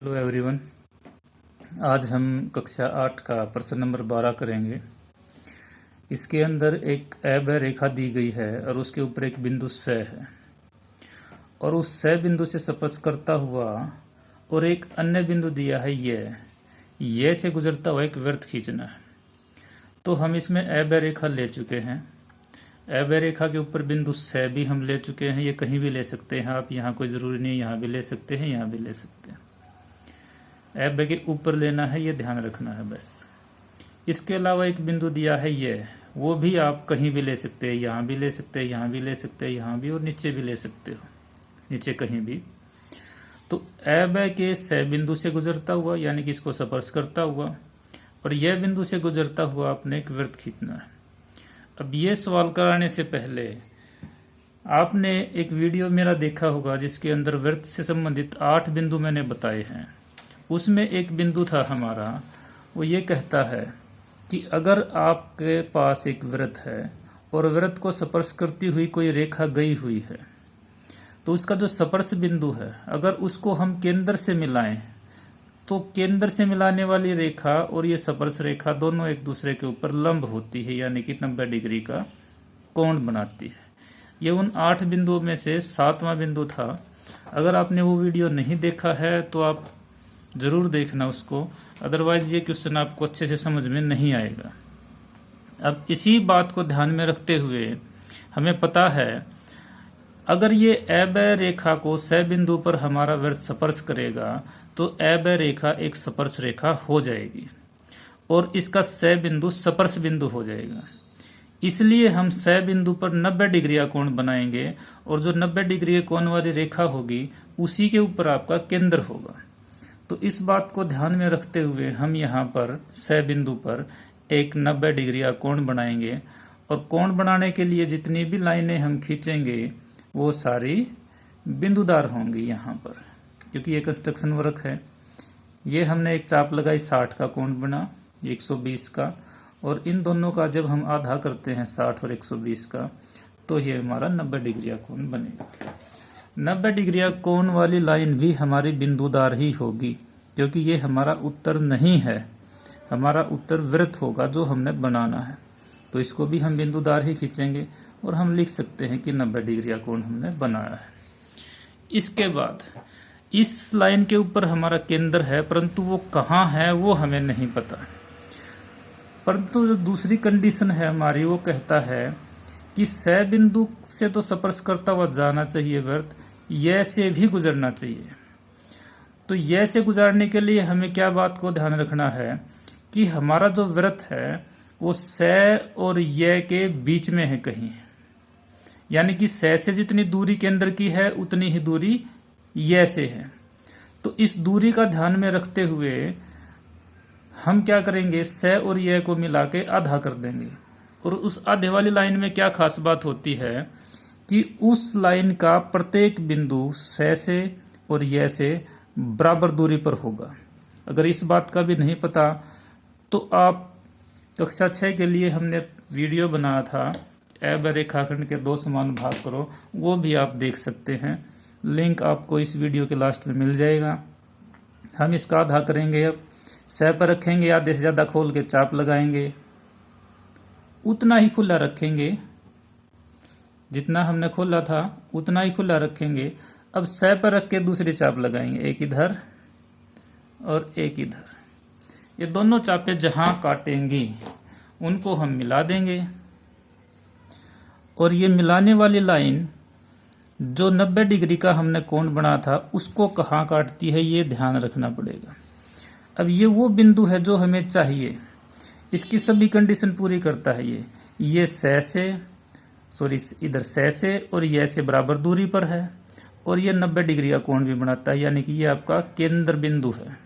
Hello everyone. आज हम कक्षा 8 का प्रश्न नंबर 12 करेंगे। इसके अंदर एक एब रेखा दी गई है और उसके ऊपर एक बिंदु स है और उस स बिंदु से स्पर्श करता हुआ और एक अन्य बिंदु दिया है ये से गुजरता हुआ एक वृत्त खींचना है। तो हम इसमें एब रेखा ले चुके हैं। एब रेखा के ऊपर बिंदु स भी हम ले चुके हैं। ये कहीं भी ले सकते हैं आप, यहाँ कोई ज़रूरी नहीं, यहाँ भी ले सकते हैं, यहाँ भी ले सकते हैं। एब के ऊपर लेना है, ये ध्यान रखना है बस। इसके अलावा एक बिंदु दिया है वो भी आप कहीं भी ले सकते हैं, यहाँ भी ले सकते हैं, यहाँ भी ले सकते हैं, यहाँ भी, और नीचे भी ले सकते हो, नीचे कहीं भी। तो एब के स बिंदु से गुजरता हुआ यानी कि इसको स्पर्श करता हुआ और यह बिंदु से गुजरता हुआ आपने एक वृत्त खींचना है। अब ये सवाल कराने से पहले आपने एक वीडियो मेरा देखा होगा जिसके अंदर वृत्त से संबंधित 8 बिंदु मैंने बताए हैं। उसमें एक बिंदु था हमारा, वो ये कहता है कि अगर आपके पास एक वृत्त है और वृत्त को स्पर्श करती हुई कोई रेखा गई हुई है तो उसका जो स्पर्श बिंदु है अगर उसको हम केंद्र से मिलाएं तो केंद्र से मिलाने वाली रेखा और ये स्पर्श रेखा दोनों एक दूसरे के ऊपर लंब होती है यानी कि 90 डिग्री का कोण बनाती है। ये उन 8 बिंदुओं में से 7वां बिंदु था। अगर आपने वो वीडियो नहीं देखा है तो आप जरूर देखना उसको, अदरवाइज ये क्वेश्चन आपको अच्छे से समझ में नहीं आएगा। अब इसी बात को ध्यान में रखते हुए हमें पता है अगर ये एब रेखा को स बिंदु पर हमारा वृत्त स्पर्श करेगा तो एब रेखा एक स्पर्श रेखा हो जाएगी और इसका स बिंदु स्पर्श बिंदु हो जाएगा। इसलिए हम स बिंदु पर 90 डिग्री का कोण बनाएंगे और जो 90 डिग्री के कोण वाली रेखा होगी उसी के ऊपर आपका केंद्र होगा। तो इस बात को ध्यान में रखते हुए हम यहाँ पर स बिंदु पर एक 90 डिग्री का कोण बनाएंगे और कोण बनाने के लिए जितनी भी लाइनें हम खींचेंगे वो सारी बिंदुदार होंगी यहाँ पर, क्योंकि ये कंस्ट्रक्शन वर्क है। ये हमने एक चाप लगाई, 60 का कोण बना, 120 का, और इन दोनों का जब हम आधा करते हैं 60 और 120 का तो ये हमारा 90 डिग्री का कोण बनेगा। 90 डिग्री कोण वाली लाइन भी हमारी बिंदुदार ही होगी क्योंकि ये हमारा उत्तर नहीं है, हमारा उत्तर वृत्त होगा जो हमने बनाना है। तो इसको भी हम बिंदुदार ही खींचेंगे और हम लिख सकते हैं कि 90 डिग्री कोण हमने बनाया है। इसके बाद इस लाइन के ऊपर हमारा केंद्र है परंतु वो कहाँ है वो हमें नहीं पता। परंतु जो दूसरी कंडीशन है हमारी वो कहता है कि स बिंदु से तो स्पर्श करता हुआ जाना चाहिए वृत्त, य से भी गुजरना चाहिए। तो य से गुजरने के लिए हमें क्या बात को ध्यान रखना है कि हमारा जो वृत्त है वो स और य के बीच में है कहीं, यानी कि स से जितनी दूरी केंद्र की है उतनी ही दूरी य से है। तो इस दूरी का ध्यान में रखते हुए हम क्या करेंगे, स और य को मिला के आधा कर देंगे। और उस आधे वाली लाइन में क्या खास बात होती है कि उस लाइन का प्रत्येक बिंदु स से और य से बराबर दूरी पर होगा। अगर इस बात का भी नहीं पता तो आप कक्षा 6 के लिए हमने वीडियो बनाया था, एब रेखाखंड के 2 समान भाग करो, वो भी आप देख सकते हैं। लिंक आपको इस वीडियो के लास्ट में मिल जाएगा। हम इसका आधा करेंगे। अब स पर रखेंगे, आधे से ज़्यादा खोल के चाप लगाएंगे, उतना ही खुला रखेंगे, जितना हमने खोला था उतना ही खुला रखेंगे। अब स पर रख के दूसरी चाप लगाएंगे, एक इधर और एक इधर। ये दोनों चापें जहां काटेंगी उनको हम मिला देंगे और ये मिलाने वाली लाइन जो 90 डिग्री का हमने कोण बना था उसको कहाँ काटती है ये ध्यान रखना पड़ेगा। अब ये वो बिंदु है जो हमें चाहिए, इसकी सभी कंडीशन पूरी करता है। ये इधर स से और ये से बराबर दूरी पर है और ये 90 डिग्री का कोण भी बनाता है, यानी कि ये आपका केंद्र बिंदु है।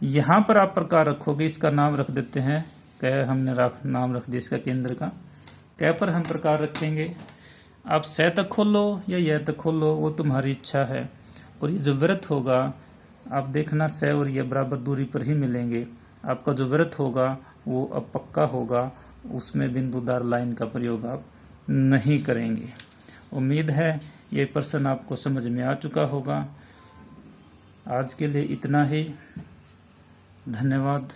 यहाँ पर आप प्रकार रखोगे, इसका नाम रख देते हैं क, हमने नाम रख दिया इसका केंद्र का। क पर हम प्रकार रखेंगे। आप स तक खोलो या य तक खोलो, वो तुम्हारी इच्छा है। और ये जो वृत्त होगा आप देखना स और ये बराबर दूरी पर ही मिलेंगे। आपका जो वृत्त होगा वो अब पक्का होगा, उसमें बिंदुदार लाइन का प्रयोग आप नहीं करेंगे। उम्मीद है ये प्रश्न आपको समझ में आ चुका होगा। आज के लिए इतना ही। धन्यवाद।